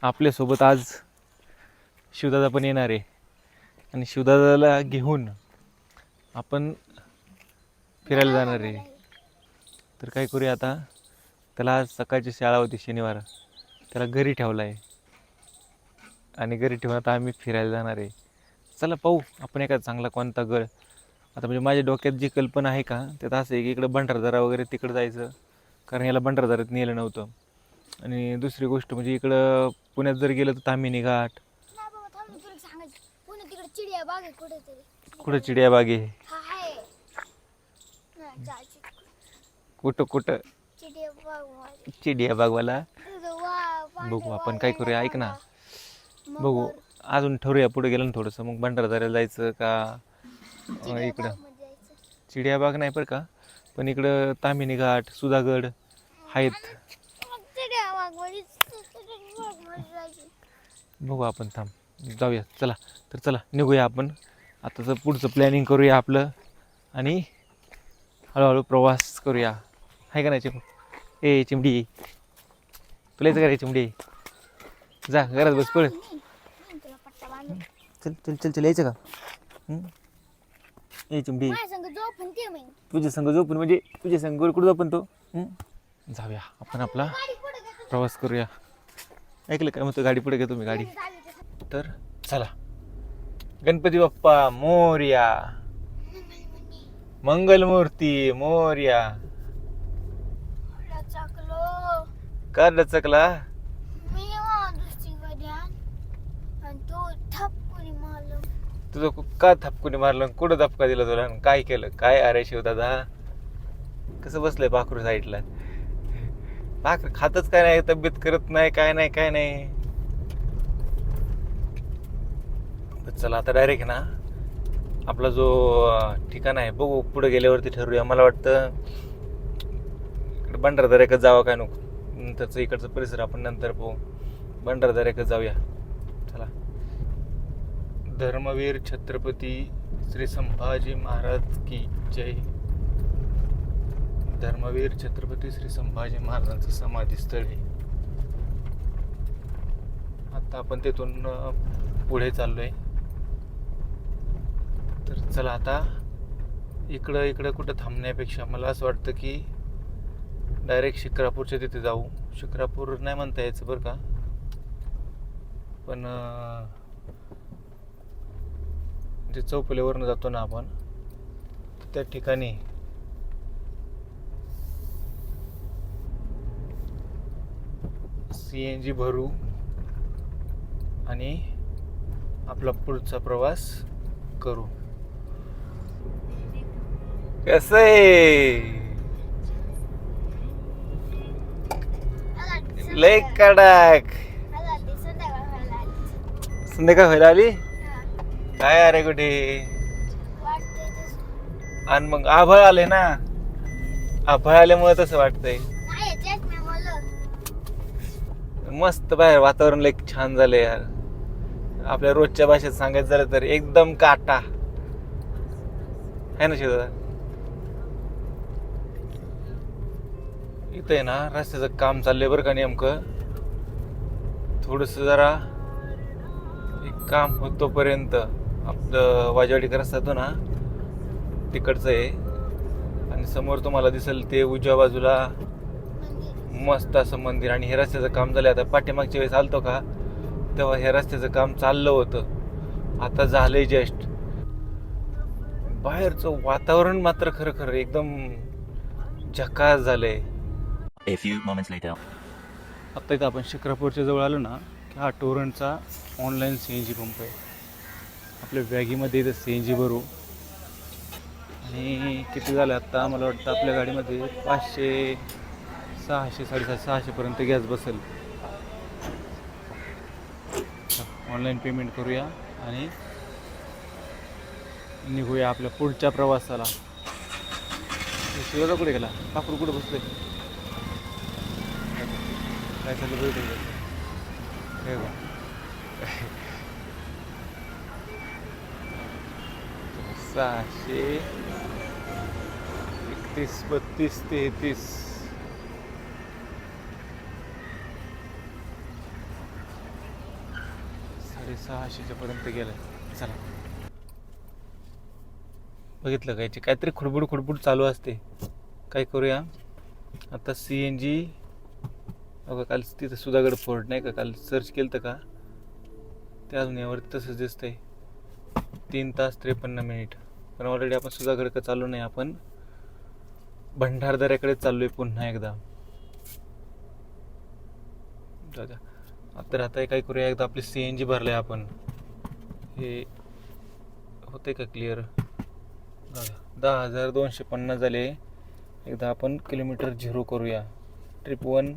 आपल्यासोबत आज शिवदादा पण येणार आहे आणि शिवदादाला घेऊन आपण फिरायला जाणार आहे. तर काय करूया आता, त्याला आज सकाळची शाळा होती शनिवार, त्याला घरी ठेवला आहे आणि घरी ठेवून आता आम्ही फिरायला जाणार आहे. चला पाहू आपण एखादा चांगला कोणता गड. आता म्हणजे माझ्या डोक्यात जी कल्पना आहे का त्यात असं आहे की इकडं भंडारदरा वगैरे तिकडं जायचं, कारण याला भंडारदऱ्यात नेलं नव्हतं. आणि दुसरी गोष्ट म्हणजे इकडं पुण्यात जर गेलं तर ताम्हिणी घाट. कुठं चिडियाबाग आहे? कुठं कुठं चिडियाबागवाला? बघू आपण काय करूया, ऐक ना, बघू अजून ठरवूया पुढे गेलं ना थोडंसं, मग भंडारदऱ्याला जायचं का इकडं. चिडियाबाग नाही बरं का, पण इकडं ताम्हिणी घाट, सुधागड आहेत. बघू आपण, थांब जाऊया. चला तर चला निघूया आपण आताचं पुढचं प्लॅनिंग करूया आपलं आणि हळूहळू प्रवास करूया. आहे का नाही ए चिमडी, तुला यायचं का रे चिमडी? जा घरात बस, पळ. चल चल चल चल, यायचं का? ए चिमडी, तुझ्या संग झोपून म्हणजे तुझ्या संग कुठं झोपून तो? जाऊया आपण, आपला प्रवास करूया. ऐकलं काय म्हणतो, गाडी पुढे घ्या तुम्ही गाडी. तर चला. गणपती बाप्पा मोरया, मंगलमूर्ती मोरया. का डचकला? तुझं का थपकुनी मारलं? कुठं धपका दिला तुला? काय केलं काय? अरे शिवदादा कसं बसलंय पाखरू साईडला? पाखर खातच काय नाही, तब्येत करत नाही, काय नाही काय नाही. चला आता डायरेक्ट ना आपला जो ठिकाण आहे बघू, पुढे गेल्यावरती ठरवूया. मला वाटतं इकडे भंडारदऱ्याकडे जावं काय नको, नंतरचं इकडचं परिसर आपण नंतर पाहू. भंडारदऱ्याकडे जाऊया चला. धर्मवीर छत्रपती श्री संभाजी महाराज की जय. धर्मवीर छत्रपती श्री संभाजी महाराजांचं समाधी स्थळ आहे. आता आपण तिथून पुढे चाललोय. तर चला आता इकडं इकडं कुठं थांबण्यापेक्षा मला असं वाटतं की डायरेक्ट शिक्रापूरच्या तिथे जाऊ. शिक्रापूर नाही म्हणता यायचं बरं का, पण जे चौपलेवरनं जातो ना आपण त्या ठिकाणी CNG भरू आणि आपला पुढचा प्रवास करू. कसं आहे? लय कडक. संध्याकाळ व्हायला आली काय? अरे कुठे? आणि मग आभाळ आले ना, आभाळ आल्यामुळे तसं वाटतंय. मस्त बाहेर वातावरण लय छान झालंय यार. आपल्या रोजच्या भाषेत सांगायचं झालं तर एकदम काटा आहे ना शिवदादा. इथं आहे ना रस्त्याचं काम चाललंय बरं का. नेमकं थोडस जरा एक काम होतोपर्यंत आपलं वाजवाडीकर रस्ता तो ना तिकडचं आहे. आणि समोर तुम्हाला दिसेल ते उजव्या बाजूला मस्त असं मंदिर. आणि हे रस्त्याचं काम झालं. आता पाठीमागच्या वेळेस आलतो का तेव्हा हे रस्त्याचं काम चाललं होतं, आता झालंय जस्ट. बाहेरचं वातावरण मात्र खरं खरं एकदम झकास झालंय. आता इथं आपण शिक्रापूरच्या जवळ आलो ना की हा टोरंटचा ऑनलाईन CNG पंप आहे. आपल्या बॅगीमध्ये इथं CNG भरू. आणि किती झालं आत्ता, मला वाटतं आपल्या गाडीमध्ये 500 600 750 पर्यंत गॅस बसेल. ऑनलाईन पेमेंट करूया आणि निघूया आपल्या पुढच्या प्रवासाला. शिवाजा कुठे गेला? पाखरू कुठं बसले? काय झालं बघ. 600 31 32 33 650च्या पर्यंत गेलं. चला, बघितलं का याची काहीतरी खुडबुड चालू असते. काय करूया आता, CNG बघा, काल तिथं सुधागड फोर्ट नाही का, काल सर्च केलं का, ते अजून यावरती तसंच दिसतंय 3 तास 53 मिनिट. पण ऑलरेडी आपण सुधागड चालू नाही, आपण भंडारदऱ्याकडे चाललोय पुन्हा एकदा. तर आता काय करूया, एकदा आपली CNG भरलंय आपण, हे होते का क्लिअर. 10,250 झाले. एकदा आपण किलोमीटर 0 करूया. ट्रिप 1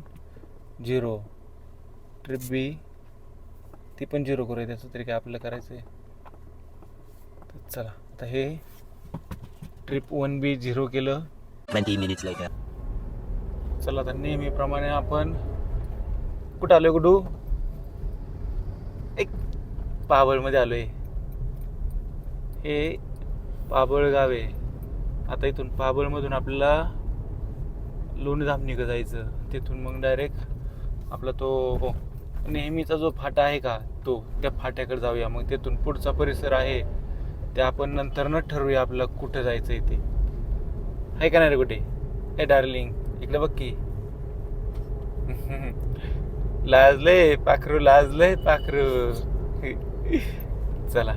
0, ट्रिप B ती पण 0 करूया. त्याचं तरी काय आपल्याला करायचं आहे. तर चला, आता हे ट्रिप 1B 0 केलं. 20 minutes later. चला, आता नेहमीप्रमाणे आपण कुठं आलोय, गुडू? एक पाबळमध्ये आलोय. हे पाबळ गाव आहे. आता इथून पाबळमधून आपल्याला लोणीधामणीकडे जायचं. तिथून मग डायरेक्ट आपला तो नेहमीचा जो फाटा आहे का, त्या फाट्याकडे जाऊया. मग तिथून पुढचा परिसर आहे ते आपण नंतर न ठरवूया आपल्याला कुठं जायचं आहे ते. आहे का नाही रे कुठे? ए डार्लिंग, इकडे बघ की. लाजलंय पाखरू, लाजलंय पाखरू. चला,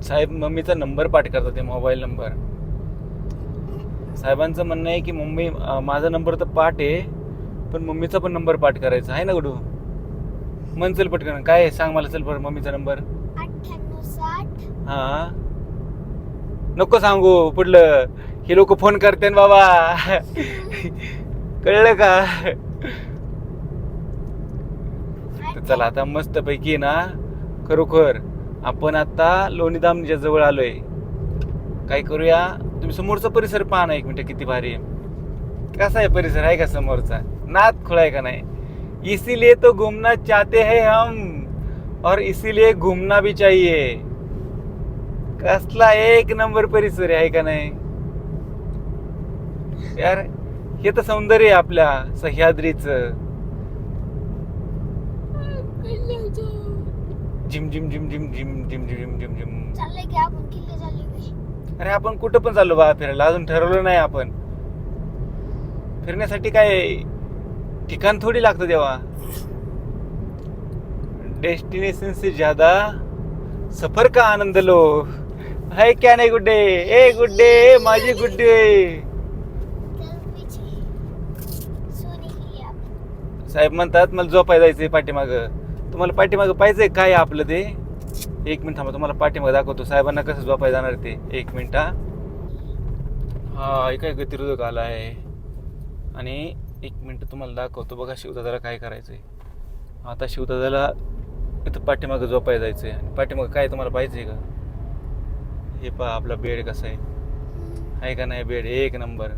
साहेब मम्मीचा नंबर पाठ करतात, ते मोबाईल नंबर. साहेबांचं म्हणणं आहे की मम्मी, माझा नंबर तर पाठ आहे पण मम्मीचा पण नंबर पाठ करायचा आहे ना गुडू. मन चल पटकन, काय आहे सांग मला, चल बरं मम्मीचा नंबर. 9860. हा, नको सांगू पुढलं, हे लोक फोन करते बाबा. कळलं का? तर चला, आता मस्त पैकी ना, खरोखर आपण आता लोणीधामणीच्या जवळ आलोय. काय करूया, तुम्ही समोरचा परिसर पहा ना एक मिनिट, किती भारी आहे. कसा आहे परिसर, आहे का समोरचा? नाद खुळाय का नाही? इसीलिए तो घूमना चाहते हैं हम, और इसीलिए घूमना भी चाहिए. कसला एक नंबर परिसर आहे का नाही यार? हे तर सौंदर्य आहे आपल्या सह्याद्रीचं. जिम जिम जिम जिम जिम जिम जिम जिम जिम. चाललंय की आपण किल्ले चाललोय. अरे आपण कुठं पण चाललो बा फिरायला, अजून ठरवलं नाही आपण. फिरण्यासाठी काय ठिकाण थोडी लागतं तेव्हा. डेस्टिनेशन से ज्यादा सफर का आनंद लो. है क्या नाही गुड्डे? ए गुड्डे, माझी गुड्डे. साहेब म्हणतात मला झोपाय जायचंय पाठीमाग. तुम्हाला पाठीमाग पाहिजे काय आपलं ते? एक मिनिट थांबा, तुम्हाला पाठीमाग दाखवतो साहेबांना कसं झोपाय जाणार ते. एक मिनिट. हा, काय गतिरोधक आला आहे. आणि एक मिनिट तुम्हाला दाखवतो. बघा शिवदादाला काय करायचंय. आता शिवदादाला इथं पाठीमागं झोपाय जायचंय. आणि पाठीमागं काय तुम्हाला पाहिजे का? हे पहा आपला बेड कसा आहे का नाही? बेड एक नंबर.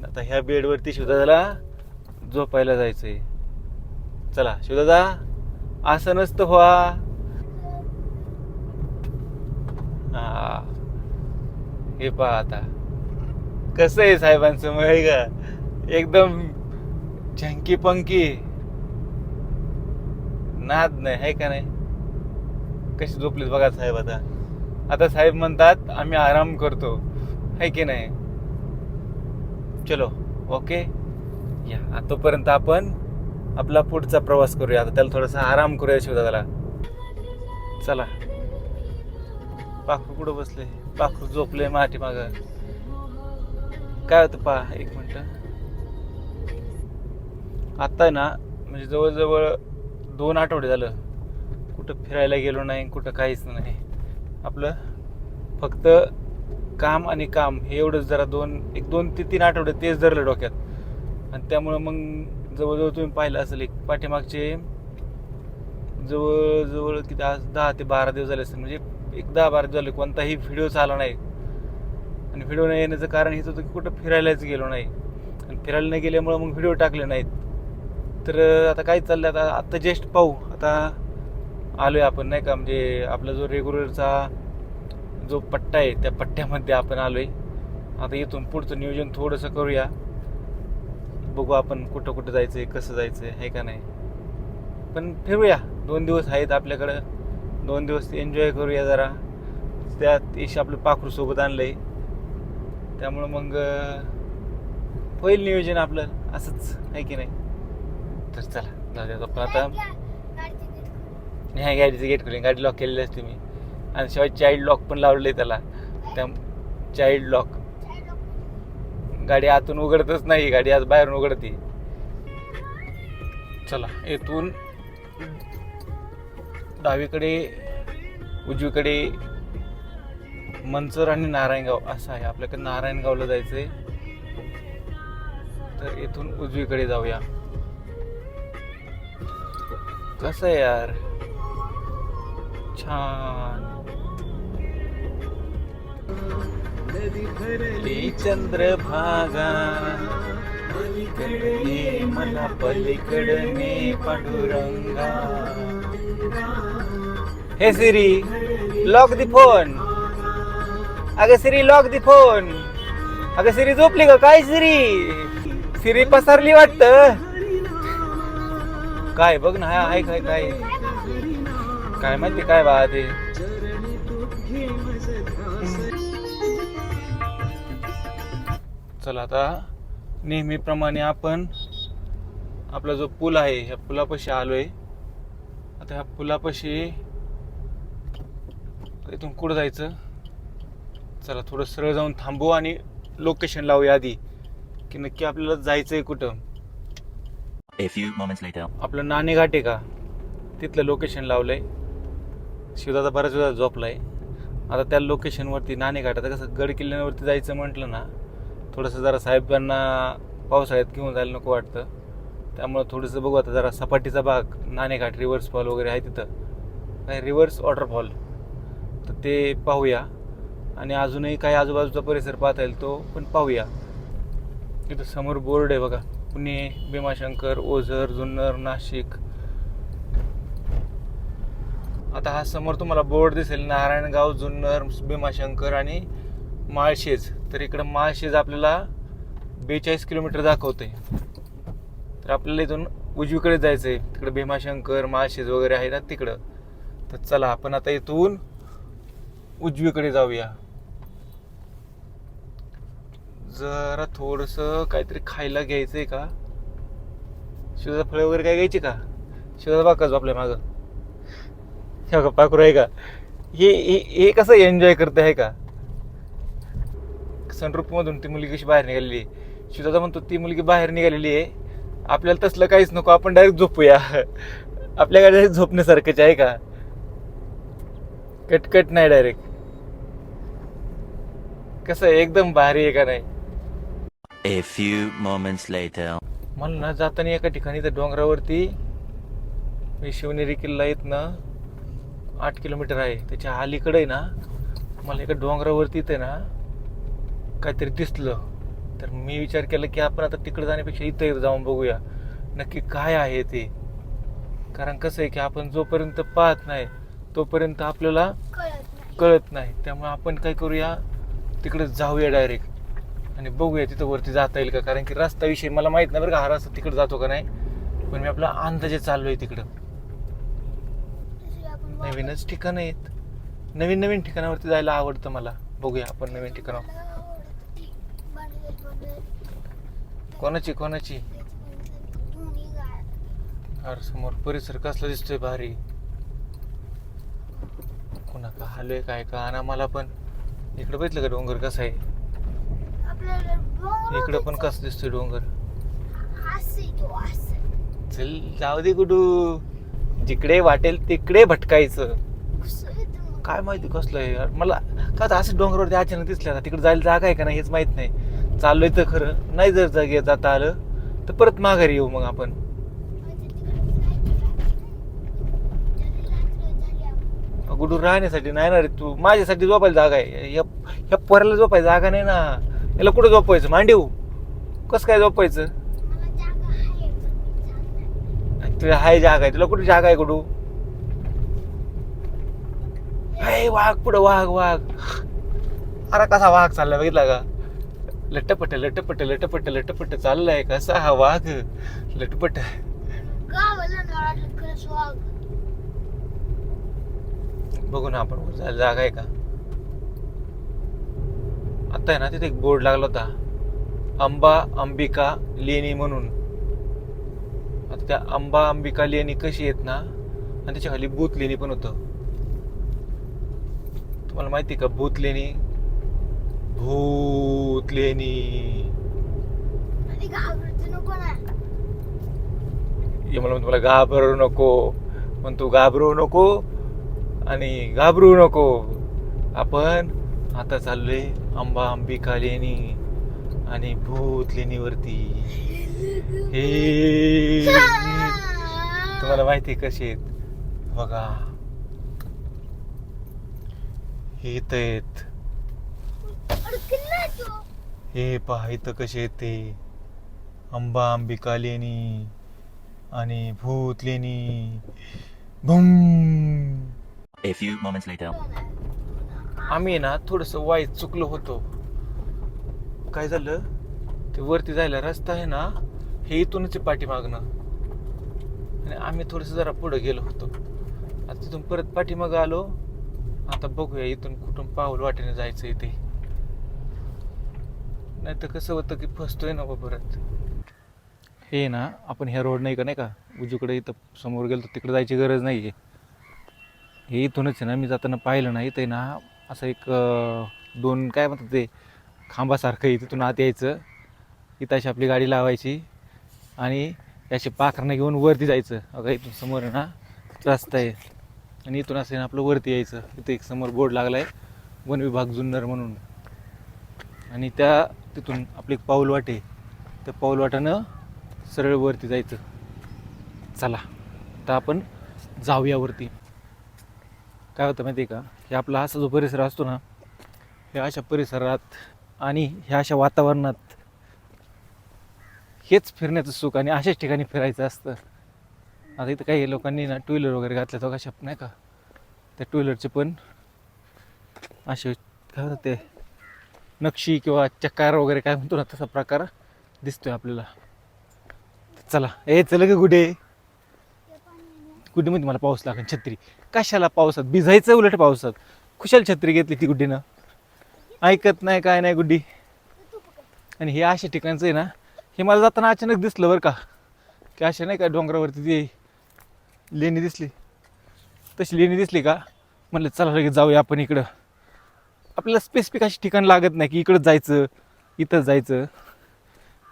आता ह्या बेडवरती शिवदादाला झोपायला जायचंय. चला शिवदादा, असं नसतं व्हा. हा, हे पहा आता कसं आहे साहेबांचं, मग आहे का एकदम झंकी पंकी. नाद नाही, आहे का नाही? कशी झोपलीत बघा साहेब. आता साहेब म्हणतात आम्ही आराम करतो, आहे की नाही? चलो ओके या, तोपर्यंत आपण आपला पुढचा प्रवास करूया. आता त्याला थोडासा आराम करूया शिवदादाला. चला, पाखरू कुठं बसले? पाखरू झोपले माठी माग. काय होतं पहा, एक मिनिट. आता ना म्हणजे जवळजवळ 2 आठवडे झालं कुठं फिरायला गेलो नाही, कुठं काहीच नाही. आपलं फक्त काम आणि काम हे एवढंच. जरा 2 ते 3 आठवडे तेच धरलं डोक्यात. आणि त्यामुळं मग जवळजवळ तुम्ही पाहिलं असेल एक पाठीमागचे जवळजवळ किती, आज 10 ते 12 दिवस झाले असेल. म्हणजे एक 10-12 दिवस झाले कोणताही व्हिडिओ आला नाही. आणि व्हिडिओ नाही येण्याचं कारण हेच होतं की कुठं फिरायलाच गेलो नाही. आणि फिरायला नाही गेल्यामुळं मग व्हिडिओ टाकले नाहीत. तर आता काय चाललं, आता जस्ट पाहू. आता आलोय आपण नाही का, म्हणजे आपला जो रेग्युलरचा जो पट्टा आहे त्या पट्ट्यामध्ये आपण आलोय. आता इथून पुढचं नियोजन थोडंसं करूया. बघू आपण कुठं कुठं जायचंय, कसं जायचंय, आहे का नाही. पण फिरूया, 2 दिवस आहेत आपल्याकडं, 2 दिवस एन्जॉय करूया जरा. त्यात यश आपलं पाखरू सोबत आणलंय, त्यामुळं मग होईल नियोजन आपलं असंच, आहे की नाही. तर चला जाऊ द्या आपण आता. नाही, गाडीचं गेट खोलेन, गाडी लॉक केलेली असते मी, आणि शिवाय चाइल्ड लॉक पण लावलेलं आहे त्याला. त्या चाइल्ड लॉक, गाडी आतून उघडतच नाही, गाडी आज बाहेरून उघडते. चला, येथून डावीकडे उजवीकडे मंचर आणि नारायणगाव असं आहे. आपल्याकडे नारायणगावला जायचंय, तर इथून उजवीकडे जाऊया. कसं आहे यार, छान. चंद्रभागा पलीकडे मला पलीकडने पांडुरंगा. हे सिरी, लॉक दी फोन. अगं सिरी, लॉक दी फोन. अगं सिरी झोपली का काय? सिरी पसरली वाटत. काय बघ ना, आहे काय काय काय माहिती काय बा ते. चला आता नेहमीप्रमाणे आपण आपला जो पूल आहे ह्या पुलापाशी आलोय. आता ह्या पुलापाशी इथून कुठं जायचं. चला थोडं सरळ जाऊन थांबू आणि लोकेशन लावूया आधी, की नक्की आपल्याला जायचंय कुठं. A few moments later. आपलं नाणेघाट आहे का, तिथलं लोकेशन लावलंय. शिवदादा बराच वेळा झोपलाय. आता त्या लोकेशनवरती नाणेघाट, आता कसं गड किल्ल्यांवरती जायचं म्हटलं ना, थोडंसं जरा साहेबांना पावसाळ्यात घेऊन जायला नको वाटतं. त्यामुळं थोडंसं बघू आता, जरा सपाटीचा भाग, नाणेघाट, रिव्हर्स फॉल वगैरे आहे तिथं, काय रिव्हर्स वॉटरफॉल, तर ते पाहूया. आणि अजूनही काही आजूबाजूचा परिसर पाहता येईल तो पण पाहूया. तिथं समोर बोर्ड आहे बघा, पुणे, भीमाशंकर, ओझर, जुन्नर, नाशिक. आता हा समोर तुम्हाला बोर्ड दिसेल, नारायणगाव, जुन्नर, भीमाशंकर आणि माळशेज. तर इकडं माळशेज आपल्याला 42 किलोमीटर दाखवतंय. तर आपल्याला इथून उजवीकडे जायचं आहे, तिकडे भीमाशंकर, माळशेज वगैरे आहे ना तिकडं. तर चला आपण आता इथून उजवीकडे जाऊया. जरा थोडंसं काहीतरी खायला घ्यायचंय का. शिवदा फळे वगैरे काय घ्यायची का. शिवदा बघा झोपलाय मागं, हे का पाखरू आहे का. हे कसं एन्जॉय करते आहे का. सनरूफ मधून ती मुलगी कशी बाहेर निघालेली आहे. शिवदा म्हणतो ती मुलगी बाहेर निघालेली आहे, आपल्याला तसलं काहीच नको, आपण डायरेक्ट झोपूया. आपल्याकडे डायरेक्ट झोपण्यासारखंच आहे का, कटकट नाही, डायरेक्ट. कसं एकदम भारी आहे का नाही. A few moments later. मला ना जाताना एका ठिकाणी त्या डोंगरावरती शिवनेरी किल्ला येत ना 8 किलोमीटर आहे, त्याच्या अलीकडे ना मला एका डोंगरावरती ते ना काहीतरी दिसलं. तर मी विचार केला की आपण आता तिकडे जाण्यापेक्षा इथं जाऊन बघूया नक्की काय आहे ते. कारण कसं आहे की आपण जोपर्यंत पाहत नाही तोपर्यंत आपल्याला कळत नाही. त्यामुळे आपण काय करूया, तिकडे जाऊया डायरेक्ट आणि बघूया तिथं वरती जाता येईल का. कारण की रस्त्याविषयी मला माहित नाही बरं का, हा रस्ता तिकडे जातो का नाही, पण मी आपला अंदाजे चाललोय तिकडं. नवीनच ठिकाणं आहेत, नवीन नवीन ठिकाणावरती जायला आवडतं मला. बघूया आपण नवीन ठिकाणावर. कोणाची अरे समोर परिसर कसला दिसतोय भारी. कोणा का हलोय काय का ना मला पण. इकडे बघितलं का डोंगर कसा आहे, इकडं पण कसं दिसतोय डोंगर. चल जाऊ दे गुडू, जिकडे वाटेल तिकडे भटकायचं. काय माहिती कसलं आहे मला का, असं डोंगरावरती अचानक दिसलं ना, तिकडे जायला जागा आहे का नाही हेच माहित नाही. चाललोय तर खरं, नाही जर जागे जाता आलं तर परत माघारी येऊ मग आपण. गुडू राहण्यासाठी नाही ना रे, तू माझ्यासाठी झोपायला जागा आहे. ह्या पोराला झोपायला जागा नाही ना, याला कुठं झोपायचं, मांडीव कसं काय झोपायचं. तुला हाय जागा आहे, तुला कुठे जागा आहे गुडू. हाय वाघ पुढं, वाघ. अरे कसा वाघ चाललाय बघितला का. लटपट लटपट लटपट लटपट चाललाय कसा हा वाघ लटपट. गावाला नाही वाटलं खरंच वाघ. बघू ना आपण वर जायला जागा आहे का. आता आहे ना तिथे एक बोर्ड लागला होता अंबा अंबिका लेणी म्हणून. आता त्या अंबा अंबिका लेणी कशी आहेत ना आणि त्याच्या खाली भूत लेणी पण होतं. तुम्हाला माहिती का भूत लेणी. भूत लेणी आणि घाबरायचं नको ना. हे मला म्हणतो मला घाबरू नको पण तू घाबरू नको आणि घाबरू नको. आपण आता चाललोय अंबा अंबिका लेणी आणि भूत लेणीवरती. हे तुम्हाला माहिती कसे आहेत बघा. हे इथं आहेत. अडकला तो. हे पहा इथं कसे आहेत ते अंबा अंबिका लेणी आणि भूत लेणी. Bhoom. A few moments later. आम्ही ना थोडस वाईट चुकलो होतो. काय झालं ते वरती जायला रस्ता आहे ना हे इथूनच आहे पाठीमागणं आणि आम्ही थोडस जरा पुढे गेलो होतो. आता तिथून परत पाठीमागं आलो. आता बघूया इथून कुठून पाऊल वाटेने जायचं इथे. नाही तर कसं होतं की फसतोय ना परत. हे ना आपण ह्या रोड नाही का उजूकडे इथं समोर गेलो तर तिकडे जायची गरज नाही आहे. हे इथूनच आहे ना मी जाताना पाहिलं ना इथं आहे ना असं एक दोन काय म्हणतात ते खांबासारखं आहे. तिथून आत यायचं इथं अशी आपली गाडी लावायची आणि याची पाखरं घेऊन वरती जायचं. अगं इथून समोर आहे ना रस्ता आहे आणि इथून असं आहे ना आपलं वरती यायचं. इथं एक समोर बोर्ड लागला आहे वन विभाग जुन्नर म्हणून आणि त्या तिथून आपली एक पाऊल वाट आहे. त्या पाऊल वाटानं सरळ वरती जायचं. चला आता आपण जाऊया वरती. काय होतं माहिती आहे का हे आपला असा जो परिसर असतो ना ह्या अशा परिसरात आणि ह्या अशा वातावरणात हेच फिरण्याचं सुख आणि अशाच ठिकाणी फिरायचं असतं. आता इथं काही लोकांनी ना टू व्हीलर वगैरे घातल्या तो कशा नाही का त्या टू व्हीलरचे पण असे काय होतं ते नक्षी किंवा चक्कार वगैरे काय म्हणतो ना तसा प्रकार दिसतोय आपल्याला. चला चल ग गुडे. गुड्डीमध्ये मला पाऊस लागेल छत्री. कशाला पावसात भिजायचं उलट पावसात. खुशाल छत्री घेतली ती गुड्डीनं. ऐकत नाही काय नाही गुड्डी. आणि हे अशा ठिकाणचं आहे ना हे मला जाताना अचानक दिसलं बरं का की अशा नाही का डोंगरावरती ती लेणी दिसली. तशी लेणी दिसली का म्हणलं चला लगेच जाऊया आपण इकडं. आपल्याला स्पेसिफिक अशी ठिकाण लागत नाही की इकडंच जायचं इथंच जायचं.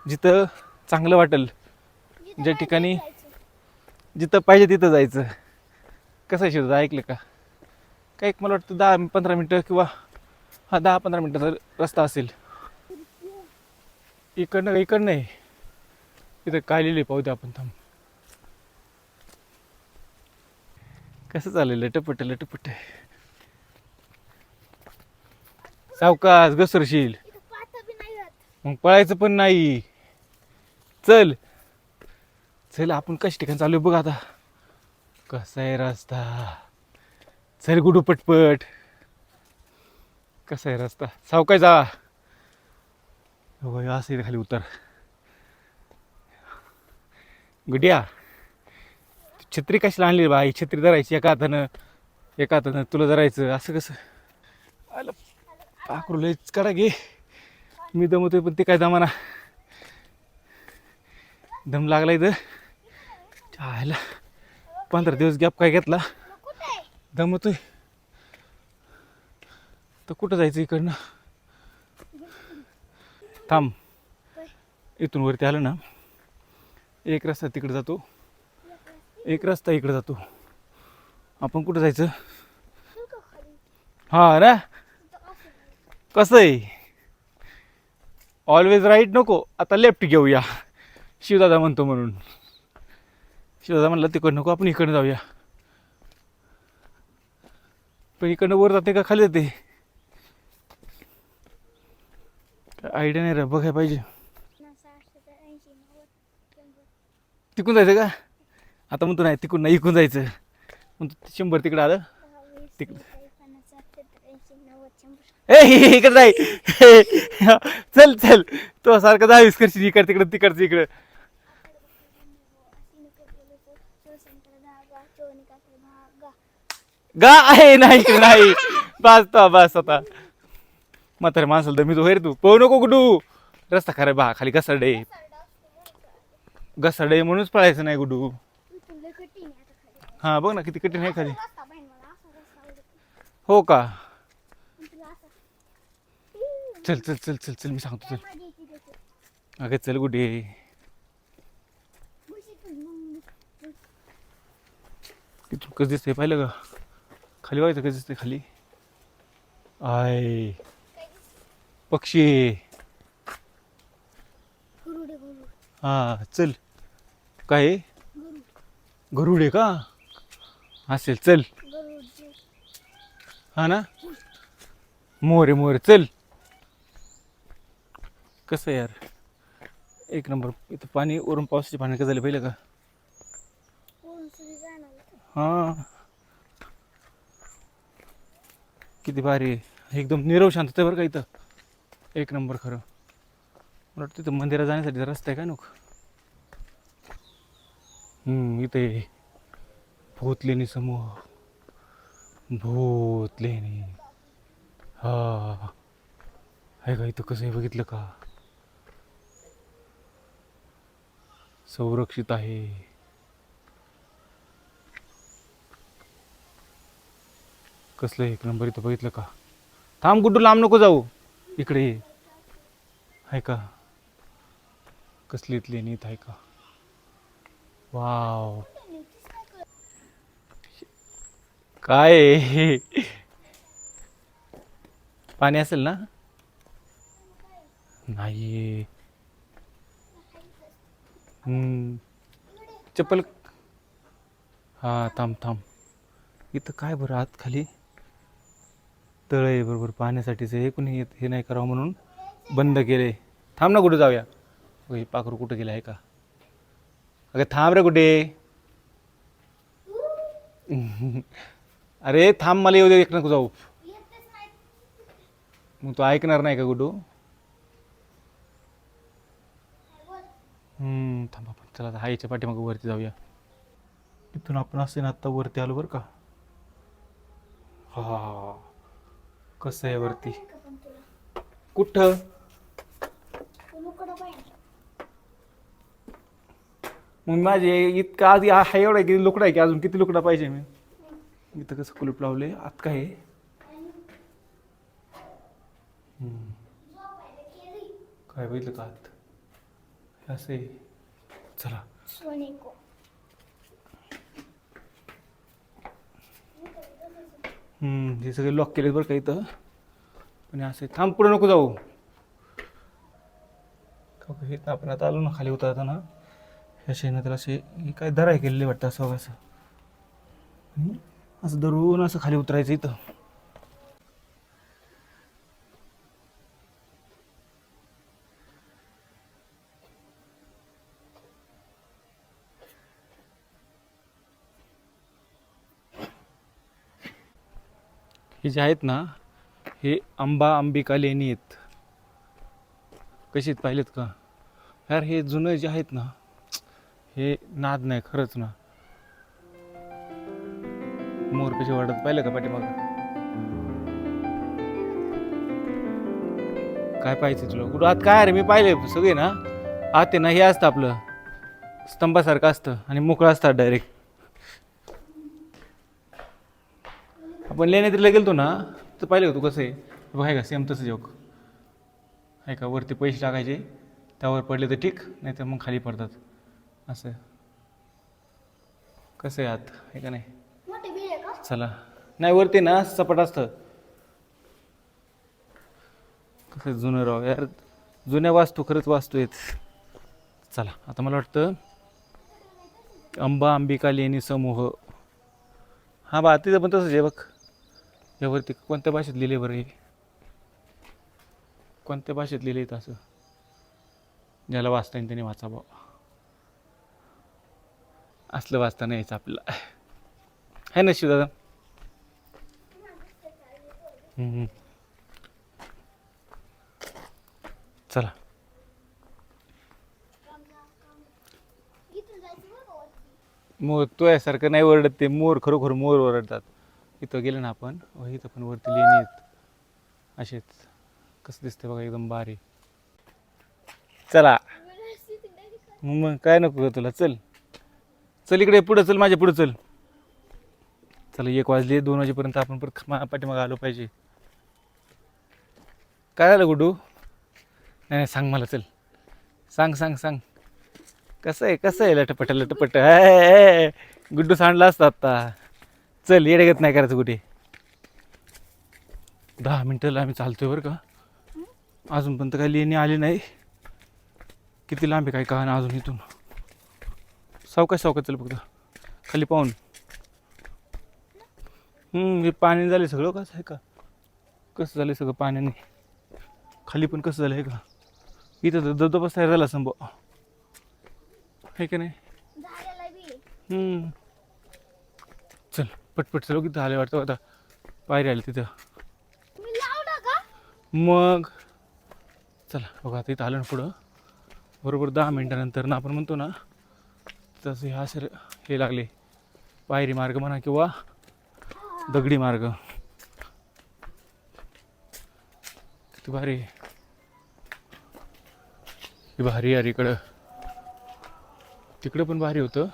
जिथं चांगलं वाटेल ज्या ठिकाणी जिथं पाहिजे तिथं जायचं. कसं शिवतं ऐकलं का काय मला वाटतं 10-15 मिनटं किंवा 10-15 मिनटाचा रस्ता असेल. इकडनं नाही इथं काय लिहिले पाहू दे आपण. थांब कसं चालेल लटपट लटपट. सावकाश घसरशील इथं पाता बी नाही जात. मग पळायचं पण नाही. चल चल आपण कशा ठिकाणी चालू बघ आता. कसा आहे रस्ता. चल गुडू पटपट. कसा आहे रस्ता सावकाश जा. असं इथे खाली उतर. गुडिया छत्री कशाला आणली बाई. छत्री धरायची एका हातानं तुला धरायचं असं कसं. आलं पाखरू लयच काढा घे. मी दमवतोय पण ते काय दमाना. दम लागला इथं. चायला 15 दिवस गॅप काय घेतला. कुठे दमवतोय तर कुठं जायचं इकडनं. थांब इथून वरती आलं ना एक रस्ता तिकडे जातो एक रस्ता इकडे जातो. आपण कुठं जायचं. हा ना कसं आहे ऑलवेज राईट नको आता लेफ्ट घेऊया. शिवदादा म्हणतो म्हणून. शिवदादा म्हणला तिकडं नको आपण इकडनं जाऊया. पण इकडनं वर जाते का खाली जाते आयडिया नाही रे. बघाय पाहिजे. तिकून जायचं का आता म्हणतो नाही तिकून नाही इकून जायचं म्हणतो 100 तिकडं आलं तिकडं. इकडे नाही. चल चल, तो सारखं दहावीस करशील इकडे तिकडे तिकडचं इकडे. गा आहे नाही इकडे नाही. बस आता म्हातारे माणसाला दमी तो रे तू पळू नको गुडू. रस्ता खराब बा खाली घसरडे घसरडे म्हणूनच पळायचं नाही गुडू. हा बघ ना किती कठीण आहे खाली. हो का. चल चल चल चल चल मी सांगतो चल. अगं चल गुडे. किती कसं दिसतंय पाहिलं का खाली बघायचं कसं दिसतंय खाली. आय पक्षी. हा चल. काय आहे? गरुड आहे का असेल. चल हा ना मोर आहे मोर. चल. कसं यार एक नंबर. इथं पाणी वरून पावसाचे पाणी कसं झालं पाहिलं का. हा किती भारी आहे. एकदम निरव शांतता बरं का इथं. एक नंबर खरं. मला वाटतं तिथं मंदिरात जाण्यासाठी रस्ता आहे काय नको. इथे भूतलेणी समूह. भूतलेणी. हा आहे का इथं कसं आहे बघितलं का. संरक्षित आहे. कसलं एक नंबर इथं बघितलं का. थांब गुड्डू लांब नको जाऊ इकडे ये. आहे का कसली इथली नीत आहे का. वाव काय आहे? पाणी असेल ना. नाही चप्पल. हा थांब थांब. इथं काय बरं आत खाली तळ आहे बरोबर पाण्यासाठीच. हे कोणी हे नाही करावं म्हणून बंद केले. थांब ना कुठे जाऊया. हे पाखरू कुठं गेलं आहे का. अगं थांब रे कुठे. अरे थांब मला येऊ दे एक नको जाऊ. मग तू ऐकणार नाही का गुडू. थांबा पण चला आता हायच्या पाठीमागं वरती जाऊया. इथून आपण असे ना आत्ता वरती आलो बरं का. हा कसं आहे वरती. कुठं मग माझे इतका आधी हा एवढा किती लुकडा आहे की अजून किती लुकडा पाहिजे मी. इथं कसं कुलूप लावले आत काय आहे? काय बघितलं का आत हे असं आहे. चला हे सगळे लॉक केले बरं का इथं. पण असं थांब पुढे नको जाऊ. हे आपण आता आलो ना खाली उतरता ना ह्या शेणं त्याला असे काय दराय केलेले वाटतं असं असं. असं धरून असं खाली उतरायचं इथं. हे जे आहेत ना हे अंबिका लेणी आहेत. कशी आहेत पाहिलेत का यार. हे जुनं जे आहेत ना हे नाद नाही खरंच ना. मोर कशी वाढत पाहिलं का पाठीमाग. काय पाहिजे तुला कुठं आत काय रे. मी पाहिले सगळे ना आत आहे ना हे असतं आपलं स्तंभासारखं असतं आणि मोकळं असतात डायरेक्ट. आपण लेण्याद्रीला गेलतो ना तर पाहिलं का तू कसं आहे बघाय का सेम तसं जोक आहे का. वरती पैसे टाकायचे त्यावर पडले तर ठीक नाही तर मग खाली पडतात असं. कसं आहे आत आहे का नाही. चला नाही वरती ना सपाट असतं. कसं जुनं राव यार. जुन्या वास्तू खरंच वास्तू आहेत. चला आता मला वाटतं अंबिका लेणी समूह. हा बा तिथं पण तसंच आहे बघ. यावरती कोणत्या भाषेत लिहिले बरं हे. कोणत्या भाषेत लिहिले असं ज्याला वाचता येईल त्याने वाचा बा. असलं वाचता नाही यायचं आपल्याला आहे ना शिवदादा. चला. इथून जायचं बरं का वरती. मोर तो यासारखं नाही ओरडत ते. मोर खरोखर मोर ओरडतात. इथं गेलं ना आपण इथं पण वरती लेणी आहेत असेच. कसं दिसते बघा एकदम भारी. चला मग काय नको का तुला. चल चल इकडे पुढं चल. माझ्या पुढं चल. चला 1 वाजले. 2 वाजेपर्यंत आपण परत पाठीमागं आलो पाहिजे. काय झालं गुड्डू. नाही नाही सांग मला. चल सांग सांग सांग. कसं आहे लटपट लटपट. गुड्डू सांडला असता आत्ता. चल येडेगत नाही करायचं कुठे. 10 मिनिटाला आम्ही चालतोय बरं का. अजून पण तर काही लेणी आली नाही. किती लांब आहे काय का ना अजून इथून. सावकाश सावकाश चल फक्त खाली पाहून. हे पाणी झाले सगळं. कसं आहे का. कसं झालं सगळं पाण्याने. खाली पण कसं झालं आहे का. इथं तर धबधबाच तयार झाला संभव आहे का नाही. झाडाला बी. चल पटपट चल. किती आले वाटतं आता. पायरी आली तिथं. मी लावला का? मग चला बघा आता इथं आलं ना पुढं. बरोबर 10 मिनिटानंतर ना आपण म्हणतो ना तसं ह्या सर हे लागले. पायरी मार्ग म्हणा किंवा दगडी मार्ग. किती भारी. भारी यार इकडं. तिकडं पण भारी होतं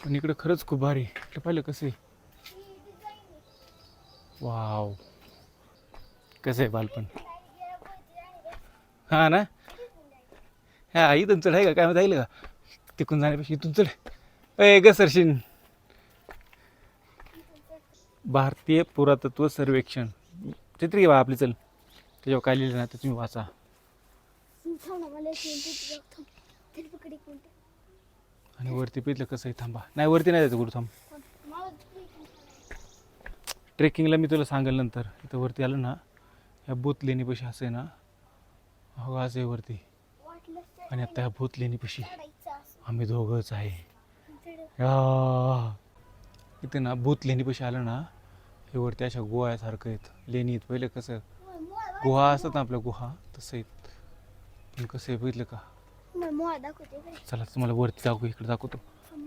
पण इकडं खरंच खूप भारी. इकडं पाहिलं कसं आहे. वाव कसं आहे बालपण. हां ना. हा इथून चढ आहे का काय माहिती का. तिकून जाण्यापेक्षा इथून चढ. घसरशीन. भारतीय पुरातत्व सर्वेक्षण चित्र घे बा आपली. चल त्याच्यावर काय लिहिलं ना तर तुम्ही वाचा. थांब ना, मला एक मिनिट थांब. तरी पकड एक मिनिट. आणि वरती पितलं कसं आहे. थांबा. नाही वरती नाही जायचं कुठं. थांब. मला ट्रेकिंगला मी तुला सांगेल नंतर. इथं वरती आलं ना ह्या भूत लेणीपाशी असं आहे ना. हो असं आहे वरती. वाटलं आणि आता ह्या भूत लेणीपाशी चढायचं असं. आम्ही दोघंच आहे. चढ. इथे ना भूत लेणीपाशी आलं ना हे वरती अशा गुहासारखं आहेत. लेणी आहेत. पहिले कसं गुहा असतात ना आपल्या गुहा तसं आहेत. पण कसं आहे बघितलं का. मला मोळा दाखवते काय. चला तुम्हाला वरती दाखवू. इकडे दाखवतो.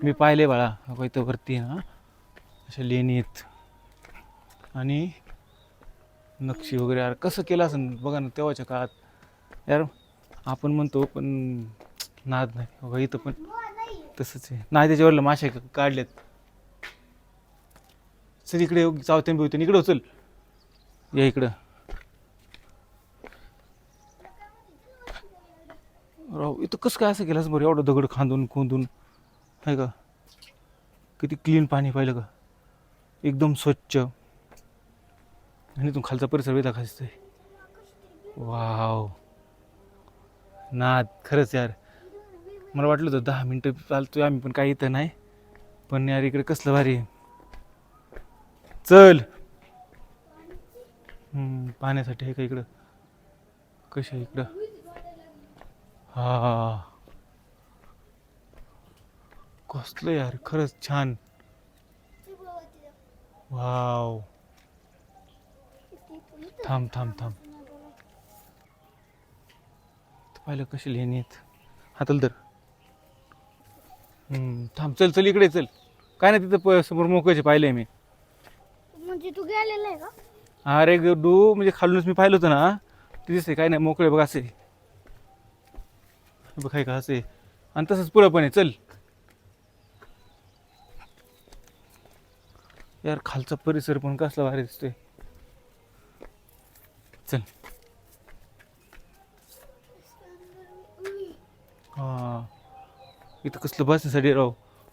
मी पाहिले बाळा. अगं इथं वरती ना अशा लेणी आहेत. आणि नक्षी वगैरे यार कसं केलं असं बघा ना तेव्हाच्या काळात. यार आपण म्हणतो पण नाद नाही. बघा इथं पण मोळा नाही. तसंच आहे. नाही त्याच्यावरलं मासे काढलेत. चल इकडे चावते बिवते. इकडं चल. या इकडं. राव इथं कसं काय असं केलं असं बरं. एवढं दगड खांदून खोंदून आहे का. किती क्लीन पाणी पाहिलं का. एकदम स्वच्छ. आणि इथून खालचा परिसर वेगळा दिसतोय. वाव नाद खरंच यार. मला वाटलं होतं 10 मिनटं चालतोय आम्ही पण काही इथं नाही. पण यार इकडे कसलं भारी. चल. पाण्यासाठी आहे का इकडं. कशा इकडं. हा कसलं यार खरंच छान. वाव थांब थांब थांब. पाहिलं कशी लेणी आहेत. हातल तर. थांब चल चल इकडे चल. काय नाही तिथं समोर मोकळचे पाहिले मी. म्हणजे तू गेलेला आहे का. अरे गडू म्हणजे खालूनच मी पाहिलं होतं ना. ते दिसते काय नाही मोकळे बघ असे. बघ काय का असे. आणि तसंच पुढं पण आहे. चल यार खालचा परिसर पण कसला भारी दिसतोय. चल. हा इथं कसलं बसण्यासाठी राव.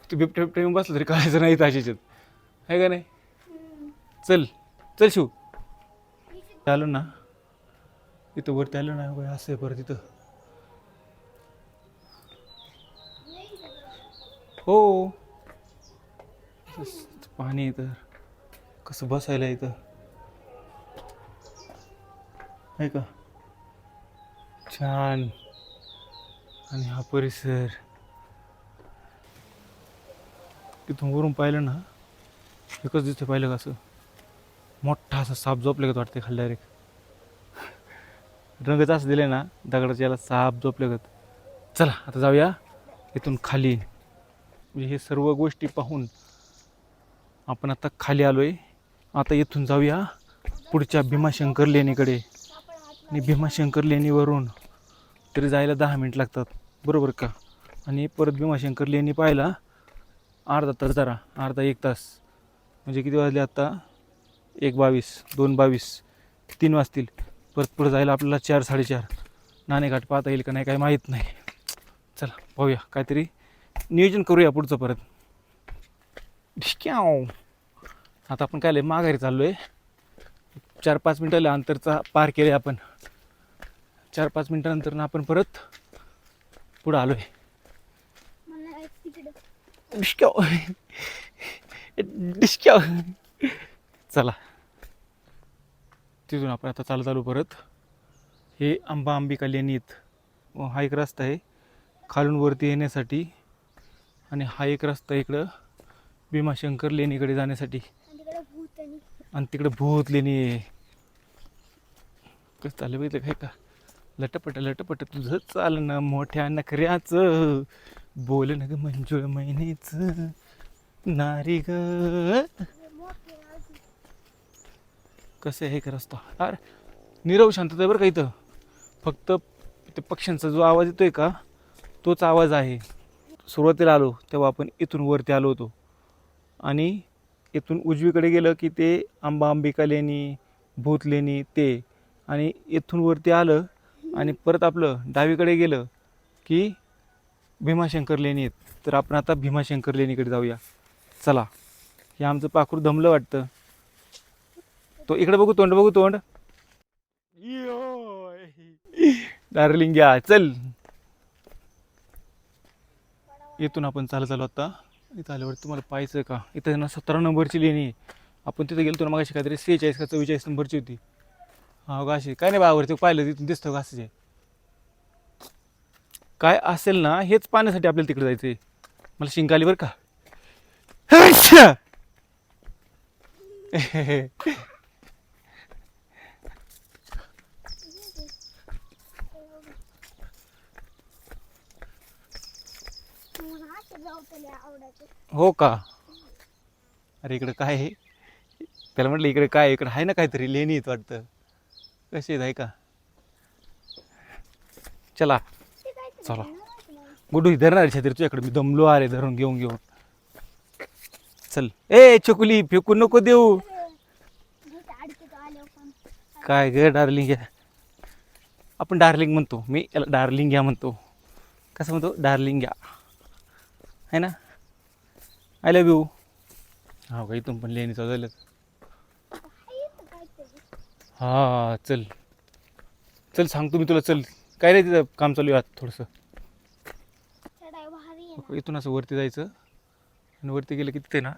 तू बिबट्या बिबट्या येऊन बसलं तरी कळायचं नाही इथं अशाच्यात आहे का नाही. चल चल शिव. आलो ना इथं वरती आलो ना बघ असं आहे परत इथं. हो पाणी इथं कसं बसायला इथं आहे का छान. आणि हा परिसर तिथून वरून पाहिलं ना एकच दिसतं. पाहिलं का असं मोठा असं साप झोपले का वाटते खाली डायरेक्ट. रंगच असं दिले ना दगडाच्या याला साप झोपल्यागत. चला आता जाऊया इथून खाली. म्हणजे हे सर्व गोष्टी पाहून आपण आता खाली आलोय. आता इथून जाऊया पुढच्या भीमाशंकर लेणीकडे. आणि भीमाशंकर लेणीवरून तरी जायला 10 मिनिट लागतात बरोबर का. आणि परत भीमाशंकर लेणी पाहायला अर्धा तास जरा अर्धा 1 तास. म्हणजे किती वाजले आता 1:22 2:22 3 वाजतील. परत पुढे जायला आपल्याला 4 4:30. नाणेघाट पाहता येईल का नाही काय माहीत नाही. चला पाहूया काहीतरी नियोजन करूया पुढचं परत. डिस्क्याव. आता आपण काय माघारी चाललो आहे. 4-5 मिनटाला अंतरचा पार केले आपण. 4-5 मिनटानंतर आपण परत पुढं आलो आहे. मला तिकडे डिस्क्याव डिस्क्याव. चला तिथून आपण आता चालू परत. हे अंबा अंबिका लेणीत हा एक रस्ता आहे खालून वरती येण्यासाठी. आणि हा एक रस्ता इकडं भीमाशंकर लेणीकडे जाण्यासाठी. आणि तिकडे भूत लेणी आहे. कसं चाललं बघितलं काय का. लटपट लटपट तुझं चालणं मोठ्या नखऱ्याचं. बोल न ग मंजुळ मैनेचं नारी ग. कसं आहे का रस्ता. अरे नीरव शांतता आहे बरं का इथं. फक्त ते पक्ष्यांचा जो आवाज येतोय का तोच आवाज आहे. सुरुवातीला आलो तेव्हा आपण इथून वरती आलो होतो. आणि इथून उजवीकडे गेलं की ते अंबा अंबिका लेणी भूत लेणी ते. आणि इथून वरती आलं आणि परत आपलं डावीकडे गेलं की भीमाशंकर लेणी आहेत. तर आपण आता भीमाशंकर लेणीकडे जाऊया. चला हे आमचं पाखरू दमलं वाटतं. तो इकडे बघू तोंड बघू तोंड. डार्लिंग या चल. इथून आपण चालू आता. इथं आल्यावर तुम्हाला पाहायचं का इथं ना 17 नंबरची लेणी आहे. आपण तिथे गेलो तर मग अशी काहीतरी 46 का 44 नंबरची होती. हा का अशी काय नाही बावरती पाहिलं तिथून दिसतं का असं काय असेल ना हेच पाहण्यासाठी आपल्याला तिकडे जायचं आहे. मला शिंक आली बरं का. हो का. अरे इकडं काय आहे. त्याला म्हटलं इकडे काय इकडे आहे ना काहीतरी लेणी येत वाटतं. कशी आहे का. चला चला गुडू धरणार छत्री तुझ्याकडे. मी दमलो अरे धरून घेऊन घेऊन. चल ए चकुली फेकून नको देऊ. काय ग डार्लिंग घ्या. आपण डार्लिंग म्हणतो. मी याला डार्लिंग घ्या म्हणतो. कसं म्हणतो डार्लिंग घ्या आहे ना. I love you. हा का इथून पण लेणी चालू. हा चल चल सांगतो मी तुला. चल काय नाही तिथं काम चालू आहे आता थोडंसं. इथून असं वरती जायचं आणि वरती गेलं की तिथे ना.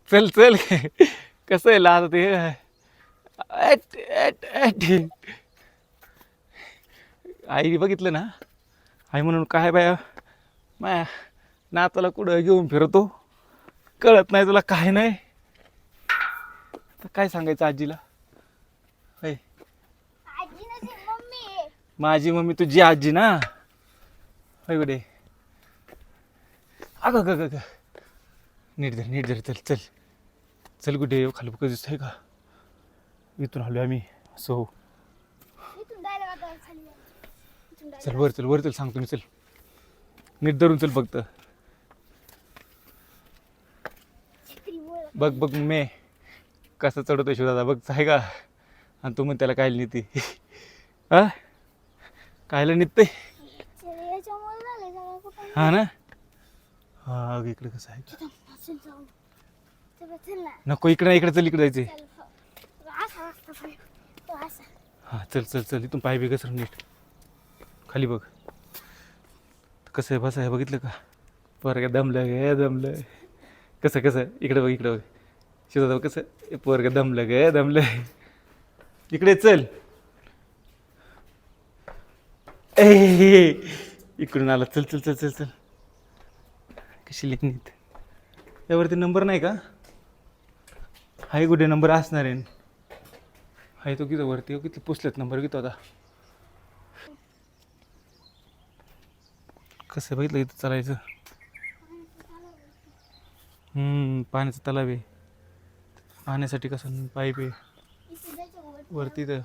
चल चल कसं आहे आता ते. आई बघितलं ना. आई म्हणून काय बाया माया नाताला कुठं घेऊन फिरतो कळत नाही तुला काय नाही. काय सांगायचं आजीला. होय माझी मम्मी तुझी आजी ना. होय गुडे. अगं ग ग नीट धर चल चल चल गुडे. खाली बघ दिसत आहे का. इथून आलो आम्ही असं. चल वर चल सांगतो मी. चल नीट धरून चल फक्त. बघ मे कसं चढवतो शिवदादा बघ आहे का. आणि तू मग त्याला काय नेते. हा कायला निघते. हा ना. हा इकडे कसं आहे. नको इकडे नाही इकडे चल इकडे जायचंय. हा चल चल चल इथून पाय बी कसं नीट खाली बघ कसं आहे बस आहे. बघितलं का पोरगा दमलं ग दमलं. कसं इकडे बघ शिवदादा कसं पोरगा दमलं ग दमलं. इकडे चल. इकडून आला. चल चल चल चल चल. कशी लिखनीत यावरती नंबर नाही का. हाय गुडे नंबर असणार आहे. आहे तो किती वरती हो, किती पुसलेत नंबर किती होता. कसं बघितलं इथं चालायचं. पाण्याचं तलाव आहे. पाण्यासाठी कसं पाईप आहे इथे जायचं वर. वरती. तर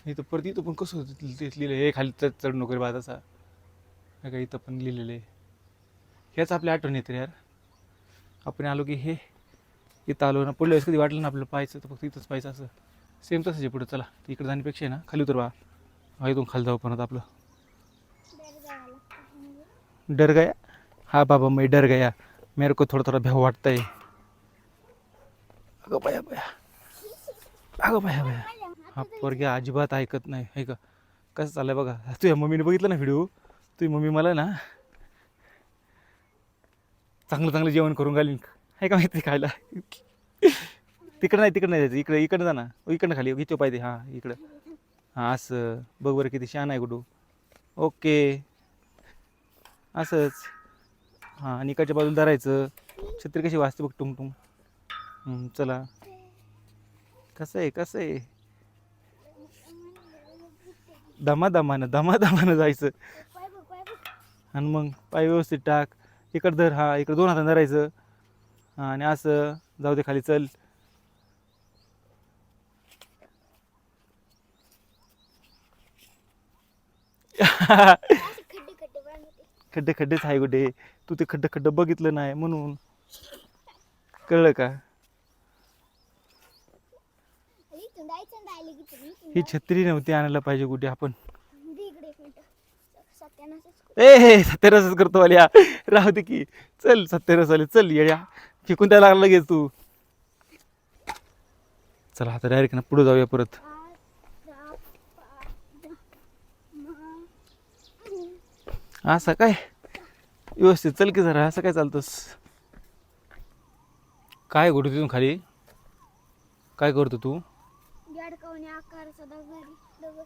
इथं परत इथं पण कसं होतं ते लिहिलं हे खाली चढ नको रे बाद असा. नाही का इथं पण लिहिलेलं आहे. ह्याच आपल्या आठवण येते यार. आपण आलो की हे इथं आलो ना, पुढल्या वेळेस कधी वाटलं ना आपल्याला पाहायचं तर फक्त इथंच पाहायचं असं. सेम तसंच आहे पुढं. चला इकडे जाण्यापेक्षा आहे ना खाली उतर बा. हा इथून खाली जाऊ पण आपलं. डायरेक्ट जायला लागतं. डर गया. हाँ बाबा मैं डर गया. मेरे को थोड़ा थोड़ा भ्याव वाटतं आहे. अगं बाया बाया. अगं बाया बाया. हा पोरग्या अजिबात ऐकत नाही आहे का. कसं चाललंय बघा. तुझ्या मम्मीने बघितलं ना व्हिडिओ. तुझी मम्मी मला ना चांगलं चांगलं जेवण करून घालीन आहे का माहिती खायला. तिकडं नाही जायचं. इकडं जा ना. इकडनं खाली घेतो पाहिजे. हां इकडं. हां असं बघ बरं किती छान आहे गुडू. ओके असंच. हां आणि इकडच्या बाजूला धरायचं. छत्री कशी वाजते बघ टुंग टुंग. चला कसं आहे दमादमानं जायचं. पाय बघ, पाय बघ. आणि मग पाय व्यवस्थित टाक. इकडं धर. हां इकडं 2 हाताने धरायचं. हां आणि असं जाऊ दे खाली. चल असे खड्डे खड्डे बांधते. खड्डेच आहे कुठे. तू ते खड्डं बघितलं नाही म्हणून. कळलं का. इथून जायचं ना डायरेक्ट इथून. इथून ही छत्री नव्हती आणायला पाहिजे कुठे आपण. दे इकडे 1 मिनिट. सत्यानाशच ए सत्तेरसच करतो वाल्या. राहू दे की. चल 70 आले. चल येड्या. फेकून द्यायला लागला लगेच तू. चला आता डायरेक्ट ना पुढे जाऊया परत. 5, 6, 5, 10. असं काय व्यवस्थित चल की जरा. असं काय चालतोस. काय घडू तिथून खाली. काय करतो तू. बेडकावणी आकाराचा दगड.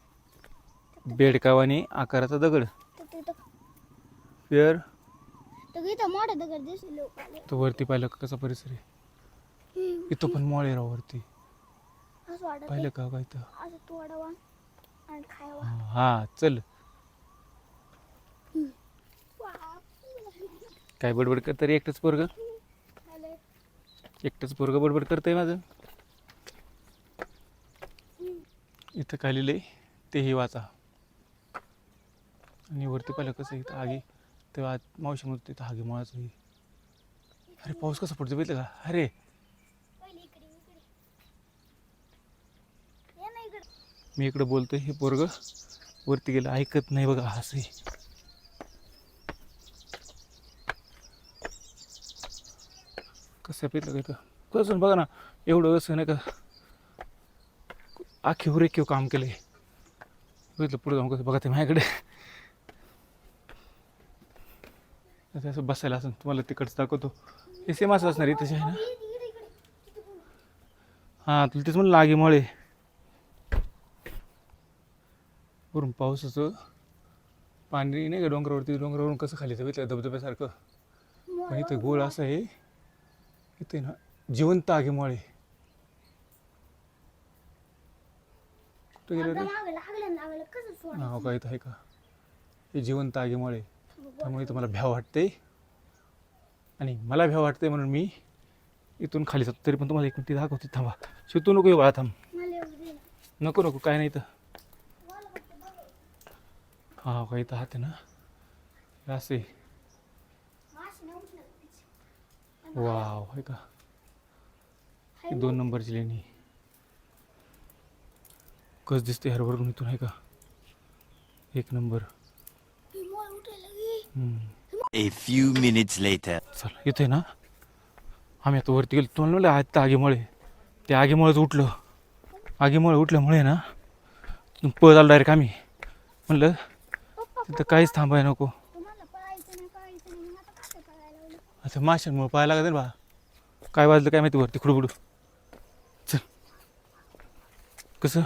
बेडकावानी आकाराचा दगड. तिथं पेर. इथं मोठा दगड दिसले लोक आले. तो वरती पाहिलं का कसा परिसर आहे. इथं पण मॉल आहे राव वरती. असं वाटत पाहिलं का काय इथं. असं तोडावा आणि खायवा. हा चल. काय बडबड करतं रे एकटंच पोरग. एकटंच पोरग बडबड करतंय माझं. इथं काय लिहिलंय तेही वाचा. आणि वरती पाहिलं कसं इथं आगी. तेव्हा मावशी म्हणत तिथं आगी मुळाचं. अरे पाऊस कसा पडतो बघितलं का. अरे मी इकडं बोलतोय हे पोरग वरती गेलं ऐकत नाही बघा. असं कसं पितलं का इथं. कसं बघा ना एवढं असं नाही का आखीव रेखीव काम केलंय. बघितलं पुढे जाऊन कसं बघा ते माझ्याकडे. असं बसायला असं तुम्हाला तिकडचं दाखवतो. हे सेम असं असणार आहे तसे आहे ना. हां तुला तेच म्हणलं आगीमुळे. वरून पावसाचं पाणी नाही का डोंगरावरून कसं खाली बघितलं धबधब्यासारखं. पण इथं गोळ असं आहे. इथे ना जिवंत आगीमुळे. कुठं गेलं रे. हा का इथं आहे का. हे जिवंत आगीमुळे. त्यामुळे इथं मला भ्याव वाटते. आणि मला भ्याव वाटते म्हणून मी इथून खाली जातो. तरी पण तुम्हाला एक मिनिट दाखवते. थांबा शिवतू नको बाळा. थांब. नको काय नाही इथं. हा का इथं हात आहे ना असे. वाव आहे का. 2 नंबरची लेणी. कस दिसते हरभरून इथून आहे का. 1 number. A few minutes later. चल इथे ना आम्ही आता वरती गेलो. तुम्हाला म्हणलं आज तर आगीमुळे. त्या आगीमुळेच उठलं. आगीमुळे उठल्यामुळे ना पळ झालं डायरेक्ट आम्ही. म्हणलं तिथं काहीच थांबाय नको. आता माशांमुळे पाहायला लागत बा. काय वाजलं काय माहिती वरती खुडबुडू. चल कसं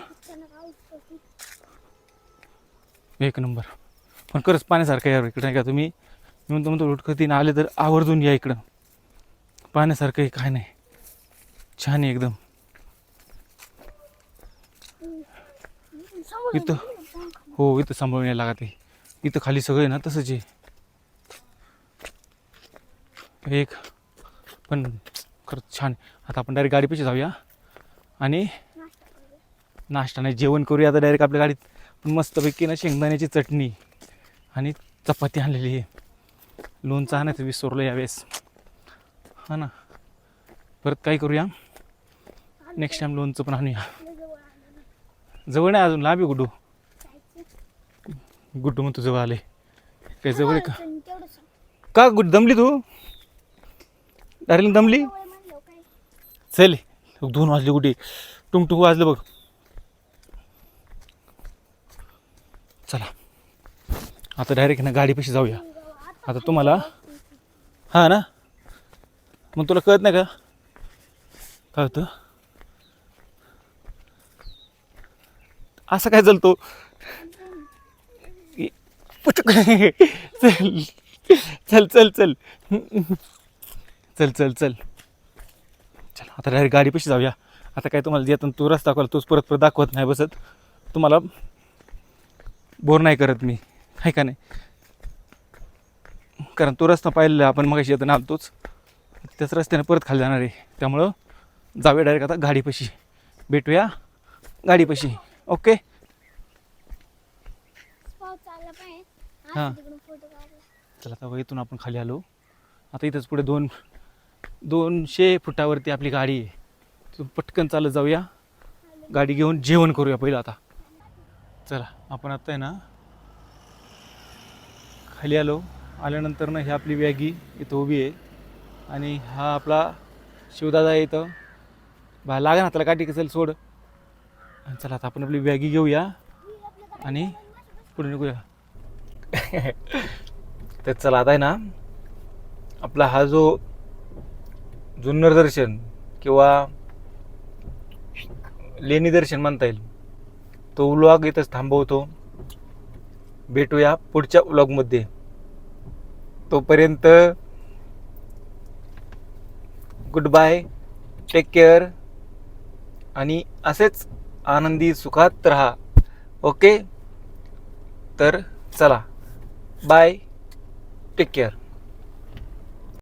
1 नंबर. पण खरंच पाण्यासारखं यावर इकडं नाही का. तुम्ही मी म्हणतो कधी आले तर आवर्जून या इकडं. पाण्यासारखं काय नाही. छान आहे एकदम. इथं हो इथं सांभाळून यायला लागते. इथं खाली सगळं आहे ना तसंच आहे. एक पण खरंच छान. आता आपण डायरेक्ट गाडीपाशी जाऊया आणि नाश्ता नाही जेवण करूया आता डायरेक्ट आपल्या गाडीत. पण मस्तपैकी ना शेंगदाण्याची चटणी आणि चपाती आणलेली आहे. लोणचं आणायचं विसरलो यावेळेस. हा ना परत काय करूया नेक्स्ट टाइम लोणचं पण आणूया. जवळ नाही अजून लांब आहे गुड्डू. गुड्डू म्हणतो जवळ आले. काय जवळ आहे का तेवढंच का गुड्डू दमली तू डायरेक्ट दमली. म्हणलं काय चल 2 वाजले कुठे टुंगटुंग वाजलं बघ. चला आता डायरेक्ट ना गाडीपाशी जाऊया. आता तुम्हाला हां ना मग तुला कळत नाही का काय होतं असं काय चालतो. चल चल चल चल चल चल चल आता डायरेक्ट गाडीपाशी जाऊया. आता काय तुम्हाला येतं तू रस्ता दाखवला तोच परत परत दाखवत नाही बसत. तुम्हाला बोर नाही करत मी आहे का नाही. कारण तो रस्ता पाहिलेला आपण मगाशी येताना आलतोच त्याच रस्त्याने परत खाली जाणार आहे. त्यामुळं जाऊया डायरेक्ट आता गाडीपाशी. भेटूया गाडीपाशी. ओके पाऊस चालला पाहिजे. हां तिकडून फोटो काढला. चला आता इथून आपण खाली आलो. आता इथंच पुढे 200 फुटावरती आपली गाडी आहे. तिथून पटकन चालत जाऊया. गाडी घेऊन जेवण करूया पहिलं आता. चला आपण आता आहे ना खाली आलो. आल्यानंतर ना ही आपली वॅगी इथं उभी आहे आणि हा आपला शिवदादा आहे इथं. बा लागा ना त्याला काठी चल सोड. आणि चला आता आपण आपली वॅगी घेऊया आणि पुढे निघूया. तर चला आता आहे ना आपला हा जो जुन्नर दर्शन किंवा लेणी दर्शन म्हणता येईल तो व्लॉग इथंच थांबवतो. भेटूया पुढच्या व्लॉगमध्ये. तोपर्यंत गुड बाय टेक केअर आणि असेच आनंदी सुखात राहा. ओके तर चला बाय टेक केअर.